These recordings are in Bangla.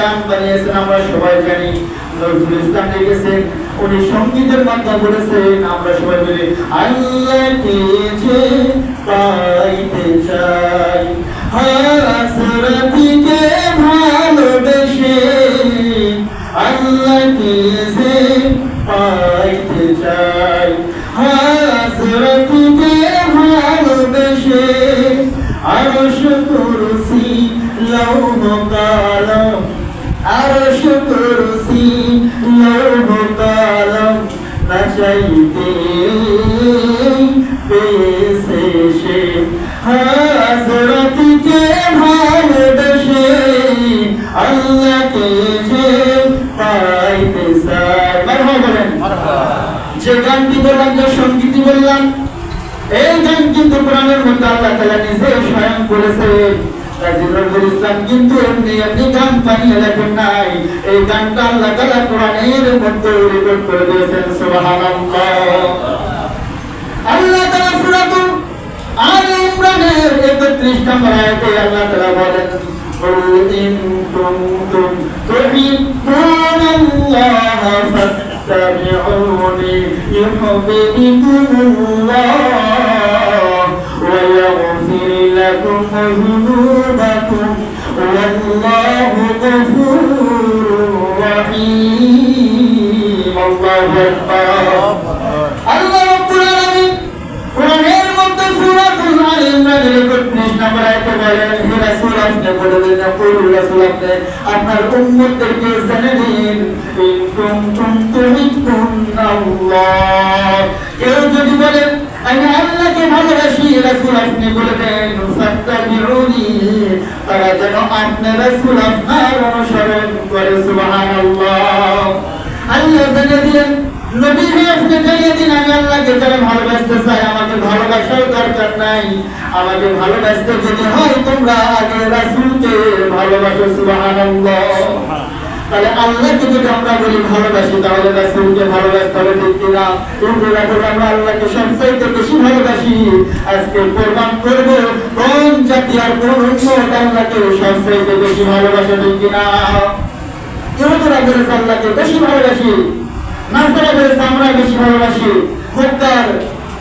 গান বানিয়েছেন আমরা সবাই জানি। নজরুল ইসলাম লিখেছেন, উনি সঙ্গীতের মাধ্যমে বলেছেন, আমরা সবাই বলি আল্লাহকে যে পাইতে চাই, হাসরতিকে ভালোবেসে, আল্লাহকে যে পাইতে চাই, হাসরতিকে ভালোবেসে, আরশ কুরসি লৌহ কালাম, আরশ কুরসি লৌহ কালাম না চাইতে পেয়েছে সে, হাসরতিকে ভালোবেসে, আল্লাহকে যে পাইতে চাই। মারহাবা বলেন। যে গানটি বললাম, যে সঙ্গীতটি বললাম, এই গান কিন্তু কোরআনের মধ্যে আল্লাহ তাআলা নিজে স্বয়ং করেছেন। নজরুল ইসলাম কিন্তু এমনি গান বানিয়ে লেখেন নাই, এই গানটা আল্লাহ তাআলা কোরআনের মধ্যে রেকর্ড করে দিয়েছেন। সুবহানাল্লাহ। আল্লাহ তাআলা সূরাতুল আলে ইমরানের ৩১ নম্বর আয়াতে আল্লাহ তাআলা বলেন, কুল ইন কুনতুম তুহিব্বুনাল্লাহ ফাত্তাবিউনি ইউহিব্বুকুমুল্লাহ ওয়া ইয়াগফির লাকুম যুনুবাকুম ওয়াল্লাহু গফুরুর রহিম। আল্লাহু আকবার। আল্লাহ রাব্বুল আলামিন কোরআনের মধ্যে সূরাতুল আলে ইমরানের ৩১ নম্বর আয়াতে বলেন, হে রাসূল আপনি বলবেন, কুল রাসূল আপনি আপনার উম্মতদেরকে জানিয়ে দিন, ইন কুনতুম তুহিব্বুনাল্লাহ, কেউ যদি বলেন আমি আল্লাহকে ভালোবাসি, রাসূল আপনি বলবেন ফাত্তাবিউনি, তারা যেন আপনার রাসূল আপনার অনুসরণ করে। সুবহানাল্লাহ। আল্লাহ জানিয়ে দিলেন, নবী হে আপনি জানিয়ে দিন, আমি আল্লাহকে যারা ভালোবাসতে চাই, আমাকে ভালোবাসার দরকার নাই, আমাকে ভালোবাসতে যদি হয় তোমরা আগে রাসূলকে ভালোবাসো। সুবহানাল্লাহ। তাহলে আল্লাহকে যদি আমরা বলি ভালোবাসি, তাহলে রাসূলকে ভালোবাসতে হবে, ঠিক কিনা? আমরা আল্লাহকে সবচাইতে বেশি ভালোবাসি। আজকে প্রমাণ করব কোন জাতি আর কোন উম্মত আল্লাহকে সবচাইতে বেশি ভালোবাসে, ঠিক কিনা? ইহুদিরা বলেছে আল্লাহকে বেশি ভালোবাসি, নাসারা বলেছে আমরা বেশি ভালোবাসি, মক্কার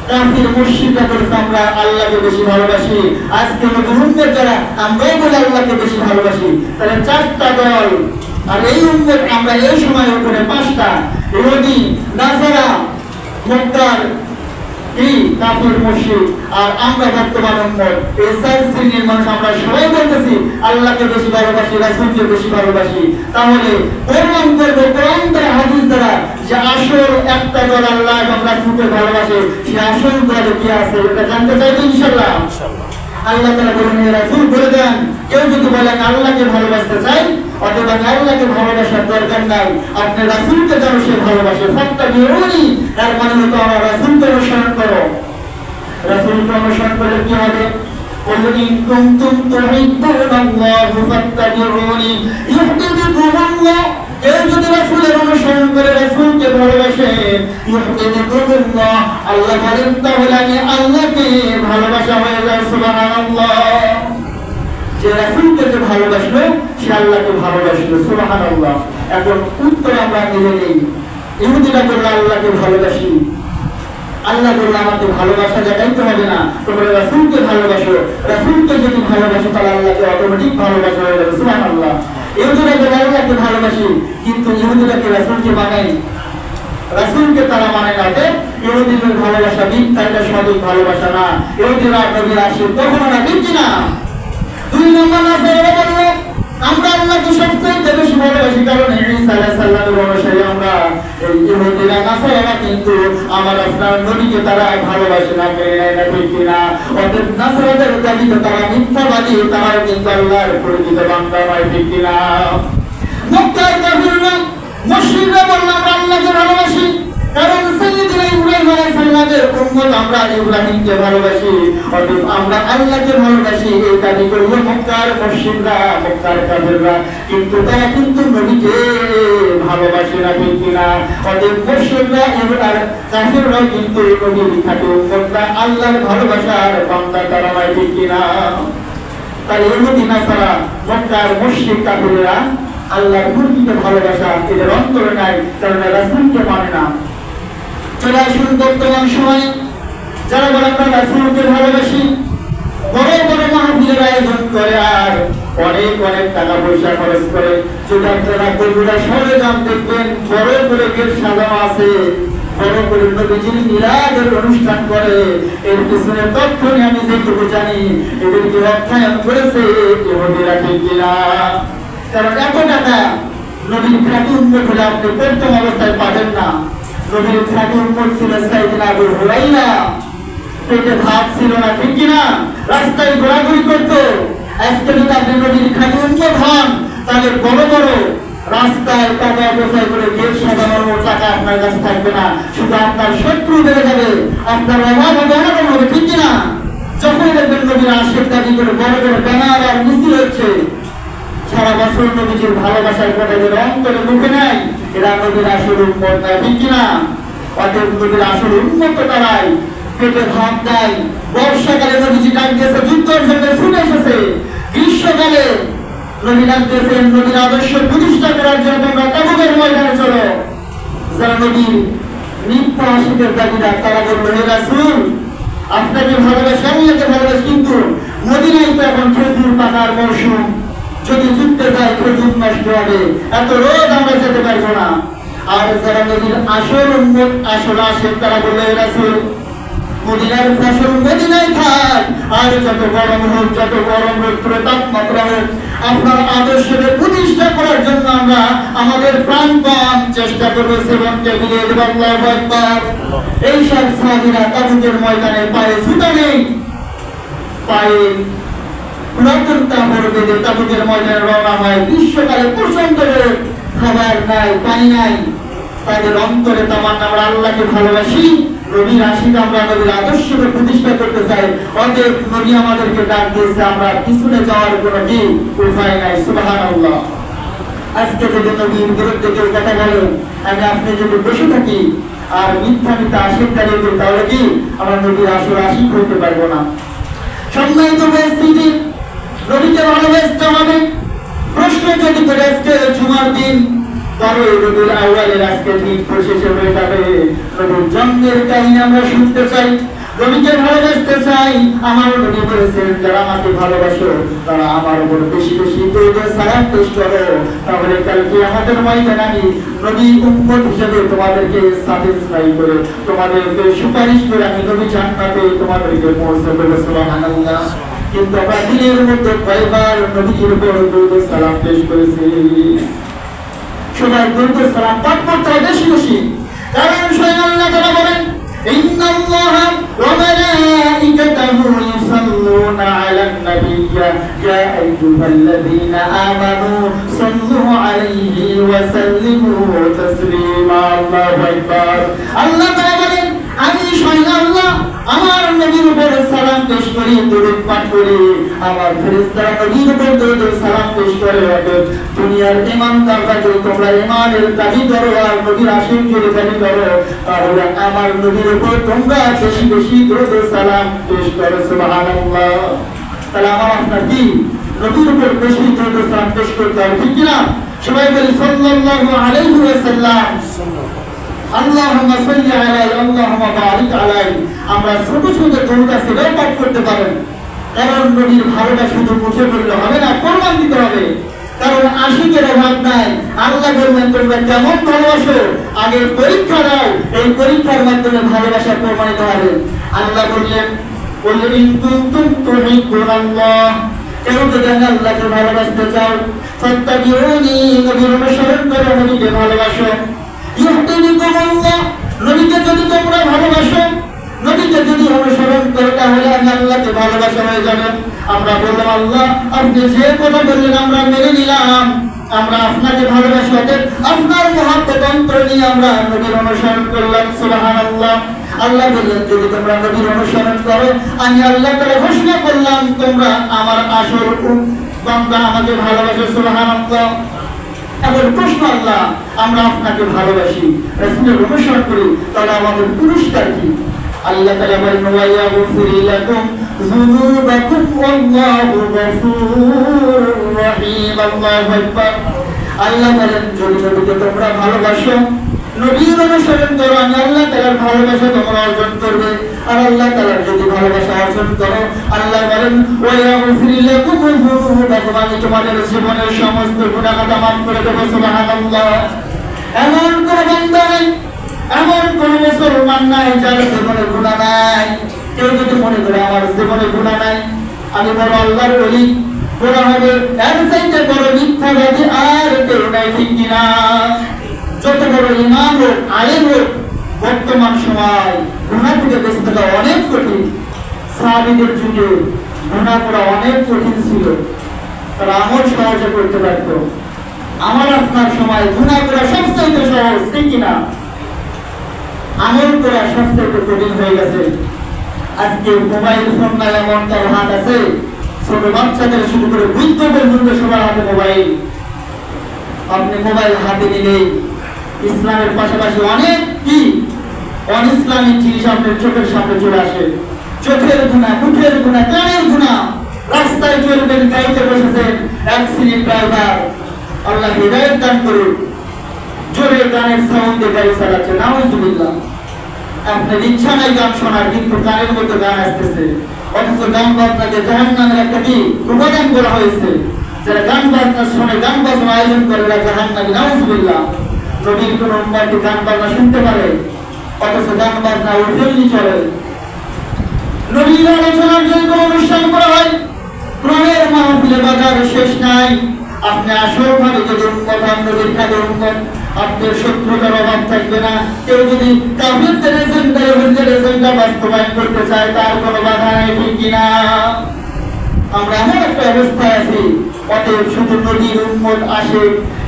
কাফির মুশরিকরা বলেছে আমরা আল্লাহকে বেশি ভালোবাসি। আজকে উম্মত যারা আমরাই বলে আল্লাহকে বেশি ভালোবাসি, তাহলে 4টা দল। আর এই উম্মত আমরা এই সময় উপরে 5টা, ইহুদি, নাসারা, মক্কার কাফির মুশরিক, আর আমরা বর্তমান উম্মত। এই 4 শ্রেণীর মানুষ আমরা সবাই বলতেছি আল্লাহকে বেশি ভালোবাসি, রাসূলকে বেশি ভালোবাসি। তাহলে প্রমাণ করব কোরআন দ্বারা, হাদিস দ্বারা, যে আসল একটা দল আল্লাহ এবং রাসূলকে ভালোবাসে, সেই আসল দল কি আছে এটা জানতে চাইবো ইনশাআল্লাহ। আল্লাহ তাআলা বলেন, রাসূল বলে দেন, কেউ যদি বলেন আল্লাহকে ভালোবাসতে চাই অথবা আল্লাহকে ভালোবাসার দরকার নাই, আপনি রাসূলকে যেন সে ভালোবাসে, ফাত্তাবিউনি, এর মানে হলো আমরা রাসূলকে অনুসরণ করো। রাসূলকে অনুসরণ করলে কি হবে? কুল ইন কুনতুম তুহিব্বুনাল্লাহ ফাত্তাবিউনি ইউহিব্বুকুমুল্লাহ, কেউ যদি রাসূলের অনুসরণ করে, রাসূলকে ভালোবাসে, ইউহিব্বুকুমুল্লাহ, আল্লাহ বলেন তাহলে আমি আল্লাহকে ভালোবাসা হয়ে যায়। সুবহানাল্লাহ। যে রাসূলকে যে ভালোবাসলো সে আল্লাহকে ভালোবাসলো। সুবহানাল্লাহ। এখন উত্তর আমরা নিজে নেই। ইহুদিরা বলল আল্লাহকে ভালোবাসি, আল্লাহ বলল আমাকে ভালোবাসা দেখাইতে হবে না, তোমরা রাসূলকে ভালোবাসো। রাসূলকে যদি ভালোবাসো তাহলে আল্লাহকে অটোমেটিক ভালোবাসা হয়ে যাবে। সুবহানাল্লাহ। ইহুদিরা বলল আল্লাহকে ভালোবাসি, কিন্তু ইহুদিরা কি রাসূলকে মানায়? রাসূলকে তারা মানে না। ইহুদিদের ভালোবাসা মিথ্যা, এটা সঠিক ভালোবাসা না। ইহুদিরা নবীর আশিক কখনো না, ঠিক কিনা? 2 নম্বর নাসারা বলল আমরা আল্লাহকে সবচেয়ে বেশি ভালোবাসি, কারণ ঈসা আলাইহিস সালামের অনুসারী আমরা। এই ইহুদিরা নাসারা কিন্তু আমার আপনার নবীকে তারা ভালোবাসে না, মেনে নেয় না, ঠিক কিনা? অতএব নাসারাদের দাবি তো তারা মিথ্যাবাদী, তারা কিন্তু আল্লাহর পরিচিত বান্দা নয়, ঠিক কিনা? মক্কার কাফিররা মুশরিকরা বলল আমরা আল্লাহকে ভালোবাসি, কারণ সাইয়্যিদুনা ইব্রাহিম আলাইহিস সালামের উম্মত আমরা ইব্রাহিমকে ভালোবাসি, অতএব আমরা আল্লাহকে ভালোবাসি। এই দাবি করলো মক্কার মুশরিকরা, মক্কার কাফিররা, কিন্তু তারা কিন্তু নবীকে ভালোবাসে না, ঠিক কিনা? অতএব মুশরিকরা এবং কাফিররা কিন্তু নবীর খাঁটি উম্মতরা আল্লাহর ভালোবাসার বান্দা তারা নয়, ঠিক কিনা? তাহলে ইহুদি নাসারা, মক্কার মুশরিক কাফিররা আল্লাহর মুরগিকে ভালোবাসা এদের অন্তরে নাই, কারণ রাসূলকে মানে না। চলে আসুন বর্তমান সময়ে যারা বলে আমরা রাসূলকে ভালোবাসি, বড় বড় মাহফিলের আয়োজন করে আর অনেক অনেক টাকা পয়সা খরচ করে। যদি আপনারা বগুড়া শহরে যান দেখবেন বড় করে গেট সাজানো আছে, বড় করে নবীজির মিলাদের অনুষ্ঠান করে। এর পিছনে তথ্য নিয়ে আমি যেটুকু জানি এদেরকে অর্থায়ন করেছে ইহুদিরা, ঠিক কিনা? কারণ এত টাকা নবীর খাঁটি উম্মত হলে আপনি প্রথম অবস্থায় পাবেন না। নবীর খাঁটি উম্মত ছিল সাইয়েদনা আবু হুরায়রা, পেটে ভাত ছিল না, ঠিক কিনা? রাস্তায় ঘোরাঘুরি করতো। আজকে যদি আপনি নবীর খাঁটি উম্মত হন তাহলে বড় বড় রাস্তায় টাকা পয়সা করে গেট সাজানোর টাকা আপনার কাছে থাকবে না, শুধু আপনার শত্রু বেড়ে যাবে, আপনার অভাব হবে, অনটন হবে, ঠিক কিনা? যখন দেখবেন নবীর আশীর্বাদ দাবি করে বড় বড় ব্যানার আর মিছিল হচ্ছে, সারা বছর নবীজির ভালোবাসার কথা এদের অন্তরে মুখে নাই, এরা নবীর আসল উম্মত না, ঠিক কিনা? অতএব নবীর আসল উম্মত তারাই পেটে ভাত দেয়। বর্ষাকালে নবীজি ডাক দিয়েছে যুদ্ধের জন্য ছুটে এসেছে, গ্রীষ্মকালে নবী ডাক দিয়েছেন নবীর আদর্শ প্রতিষ্ঠা করার জন্য তোমরা তাবুকের ময়দানে চলো। যারা নবীর নিত্য আশিকের দাবিরা তারা বলল, হে রাসূল আপনাকে ভালোবাসি, আল্লাহকে ভালোবাসি, কিন্তু মদিনায় তো এখন খেজুর পাকার মৌসুম, যদি যুদ্ধে যায় খেজুর নষ্ট হবে, এত রোদ আমরা যেতে পারবো না। আর যারা নবীর আসল উম্মত আসল আশিক তারা বলল, হে রাসূল মদিনার ফসল মদিনায় থাক, আর যত গরম হোক, যত গরম রৌদ্র তাপমাত্রা হোক, আপনার আদর্শকে প্রতিষ্ঠা করার জন্য আমরা আমাদের প্রাণপণ চেষ্টা করবো, সেবনকে বিলিয়ে দেব। আল্লাহু আকবার। এই সব সাহাবীরা তাবুকের ময়দানে পায়ে জুতা নেই, পায়ে পুরাতন কাপড় বেঁধে তাবুকের ময়দানে রওনা হয়। গ্রীষ্মকালে প্রচন্ড রোদ, খাবার নাই, পানি নাই, তাদের অন্তরে তামান্না আমরা আল্লাহকে ভালোবাসি, নবীর আশিক, আমরা নবীর আদর্শকে প্রতিষ্ঠা করতে চাই। অতএব নবী আমাদেরকে ডাক দিয়েছে, আমরা পিছনে যাওয়ার কোনো কি উপায় নাই। সুবহানাল্লাহ। আজকে যদি নবীর বিরুদ্ধে কেউ কথা বলে, আমি আপনি যদি বসে থাকি আর মিথ্যা মিথ্যা আশিক দাঁড়িয়ে করি, তাহলে কি আমরা নবীর আসল আশিক হইতে পারবো না। সম্মানিত উপস্থিতি, নবীকে ভালোবাসতে হবে। প্রশ্ন যদি করে আজকে জুমার দিন 12 রবিউল আউয়ালের আজকে ঠিক শেষে হয়ে যাবে, নবীর জন্মের কাহিনী আমরা শুনতে চাই, নবীকে ভালোবাসতে চাই। আমার নবী বলেছেন, যারা আমাকে ভালোবাসো তারা আমার উপর বেশি বেশি দরুদ সালাম পেশ করো, তাহলে কালকে আমাদের ময়দানে আমি নবী উম্মত হিসেবে তোমাদেরকে স্যাটিসফাই করে, তোমাদেরকে সুপারিশ করে আমি নবী জান্নাতে তোমাদেরকে পৌঁছে দেব। সুবহানাল্লাহ। কিন্তু আমরা দিনের মধ্যে কয়বার নবীর উপর দরুদ সালাম পেশ করেছি? সবাই দরুদ সালাম পাঠ করতে হবে বেশি বেশি, কারণ স্বয়ং আল্লাহ তাআলা বলেন, ইন্নাল্লাহা ওয়া মালাইকাতাহু ইউসাল্লুনা আলান নাবিয়্যি ইয়া আইয়ুহাল্লাযীনা আমানু সাল্লু আলাইহি ওয়া সাল্লিমু তাসলিমা। আল্লাহু আকবার। আল্লাহ তাআলা বলেন, আমি স্বয়ং আল্লাহ আমার নবীর উপর সালাম পেশ করি, দরুদ পাঠ করি, আমার ফেরেশতারা নবীর উপর দরুদ সালাম পেশ করে। দুনিয়ার ঈমানদাররা যদি তোমরা ঈমানের দাবি করো আর নবীর আশিক যদি দাবি করো, তাহলে আমার নবীর উপর তোমরা বেশি বেশি দরুদ সালাম পেশ করো। সুবহানাল্লাহ। তাহলে আমার আপনার কি নবীর উপর বেশি দরুদ সালাম পেশ করতে হবে, ঠিক কিনা? সবাই বলি সাল্লাল্লাহু আলাইহি ওয়াসাল্লাম। আল্লাহুম্মা সাল্লি আলাইহি আল্লাহুম্মা বারিক আলাইহি। আমরা ছোট ছোট দরুদ আছে পাঠ করতে পারেন, কারণ নবীর ভালোবাসা শুধু মুখে বললে হবে না, প্রমাণ দিতে হবে। কারণ আশিকের অভাব নাই। আল্লাহ বলবেন, তোমরা কেমন ভালোবাসো আগে পরীক্ষা দাও, এই পরীক্ষার মাধ্যমে ভালোবাসা প্রমাণিত হবে। আল্লাহ বললেন, কুল ইন কুনতুম তুহিব্বুনাল্লাহ, কেউ যদি আল্লাহকে ভালোবাসতে চাও, ফাত্তাবিউনি, নবীর অনুসরণ করো, নবীকে ভালোবাসো। ইউহদিকুমুল্লাহ, নবীকে যদি তোমরা ভালোবাসো, নবীকে যদি অনুসরণ করো, তাহলে আমি আল্লাহকে ভালোবাসা হয়ে যাবে। আমরা বললাম, আল্লাহ আপনি যে কথা বললেন আমরা মেনে নিলাম, আমরা আপনাকে ভালোবাসি, আপনার মহব্বত অন্তর নিয়ে আমরা নবীর অনুসরণ করলাম। সুবহানাল্লাহ। আল্লাহ বললেন, যদি তোমরা নবীর অনুসরণ করো, আমি আল্লাহ তাআলা ঘোষণা করলাম তোমরা আমার আসল বান্দা, আমাকে ভালোবাসো। সুবহানাল্লাহ। এখন প্রশ্ন, আল্লাহ আমরা আপনাকে ভালোবাসি, রাসূলের অনুসরণ করি, তাহলে আমাদের পুরস্কার কি? আল্লাহ তাআলা বলেন, ওয়া ইয়াগফির লাকুম যুনুবাকুম ওয়াল্লাহু গফুরুর রহিম। আল্লাহু আকবার। আল্লাহ বলেন যদি নবীকে তোমরা ভালোবাসো, নবীর অনুসরণ করো, আমি আল্লাহ তাআলার ভালোবাসা তোমরা অর্জন করবে। আর আল্লাহ তাআলার যদি ভালোবাসা অর্জন করো, আল্লাহ বলেন ওয়া ইয়াগফির লাকুম যুনুবাকুম, আমি তোমাদের জীবনের সমস্ত গুনাহ খাতা মাফ করে দেব। সুবহানাল্লাহ। এমন কোন বান্দা নাই, এমন কোন মুসলমান নাই যার জীবনে গুনাহ নাই। কেউ যদি মনে করে আমার জীবনে গুনাহ নাই, আমি বড় আল্লাহর ওলি, বড় হবে, এর চাইতে বড় মিথ্যাবাদী আর কেউ নাই, ঠিক কিনা? যত বড় ইমাম হোক, আলেম হোক, বর্তমান সময় গুনাহ থেকে বেঁচে থাকা অনেক কঠিন। সাহাবীদের যুগে গুনাহ করা অনেক কঠিন ছিল, তারা আমল সহজে করতে পারত। আমার আপনার সময় গুনাহ করা সবচেয়ে সহজ, ঠিক কিনা? আমল করা সবচেয়ে কঠিন হয়ে গেছে। আজকে মোবাইল ফোন নাই এমন কারো হাত আছে, ছোট বাচ্চাদের শুরু করে বৃদ্ধ পর্যন্ত সবার হাতে মোবাইল। আপনি মোবাইল হাতে নিলে ইসলামের পাশাপাশি অনেক কি অনইসলামিক জিনিস আপনার চোখের সামনে চলে আসে। চোখের গুনাহ, মুখের গুনাহ, কানের গুনাহ। রাস্তায় চলবেন, গাড়িতে বসেছেন, অ্যাক্সিডেন্ট ড্রাইভার, আল্লাহ হিদায়াত দান করুন, জোরে গানের সাউন্ডে গাড়ি চালাচ্ছে, নাউজুবিল্লাহ। আপনার ইচ্ছা নাই গান শোনার, কিন্তু গানের মধ্যে গান আসতেছে। অথচ গান বাজনাকে জাহান্নামের একটা কি উপাদান করা হয়েছে। যারা গান বাজনা শোনে, গান বাজনা আয়োজন করে, এরা জাহান্নামী, নাউজুবিল্লাহ। নবীর কোন উম্মতি গান বাজনা শুনতে পারে, অথচ গান বাজনা ওঠেনি চলে। নবীর আলোচনার জন্য কোন অনুষ্ঠান করা হয়, কোরআনের মাহফিলে বাজার শেষ নাই। আপনি আসল ভাবে যদি উম্মত, নবীর কাজে উম্মত, আপনার শত্রুতার অভাব থাকবে না। কেউ যদি কাফিরদের এজেন্ডা, ইহুদিদের এজেন্ডা বাস্তবায়ন করতে চায়, তার কোনো বাধা নেই, ঠিক কিনা? আমরা এমন একটা অবস্থায় আছি, অতএব শুধু নবীর উম্মত আসে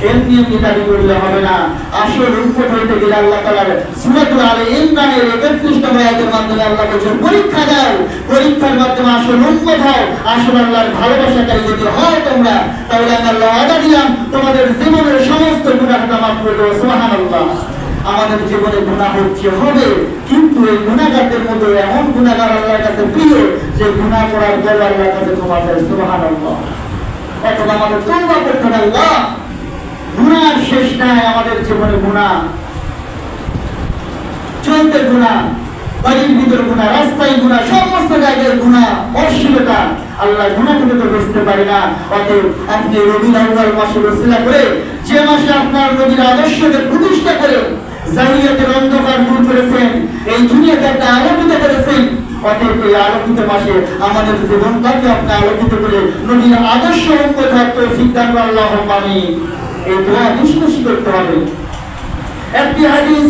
এমনি এমনি দাবি করলে হবে না। আসল উম্মত হইতে গেলে আল্লাহ তাআলার সূরাতুল আলে ইমরানের 31 নম্বর আয়াতের মাধ্যমে আল্লাহ বলেছেন, পরীক্ষা দাও, পরীক্ষার মাধ্যমে আসল উম্মত হও। আসল আল্লাহর ভালোবাসাকারী যদি হয় তোমরা, তাহলে আমি আল্লাহ ওয়াদা দিলাম তোমাদের জীবনের সমস্ত গুনাহ মাফ করে দেব। সুবহানাল্লাহ। আমাদের জীবনে গুনাহ হচ্ছে, হবে, কিন্তু এই গুনাহগারদের মধ্যে এমন গুনাহগার আল্লাহর কাছে প্রিয় যে গুনাহ করার পর আল্লাহর কাছে ক্ষমা চায়। সুবহানাল্লাহ। অথবা আমাদের তওবা করতে হবে। আল্লাহ, গুনাহর শেষ নাই আমাদের জীবনে। গুনাহ চলতে গুনাহ, বাড়ির ভিতর গুনাহ, রাস্তায় গুনাহ, সমস্ত জায়গায় গুনাহ, অশ্লীলতা। আল্লাহ গুনাহ থেকে তো বাঁচতে পারি না। অতএব আপনি রবিউল আউয়াল মাসে ওসিলা করে, যে মাসে আপনার নবীর আদর্শকে প্রতিষ্ঠা করে জাহিলিয়াতের অন্ধকার দূর করেছেন, এই দুনিয়াকে আপনি আলোকিত করেছেন, অতএব এই আলোকিত মাসে আমাদের জীবনটাকে আপনি আলোকিত করে নবীর আদর্শ উম্মত হওয়ার তৌফিক দান করুন। আল্লাহুম্মা আমিন। এই দোয়া বেশি বেশি করতে হবে। একটি হাদিস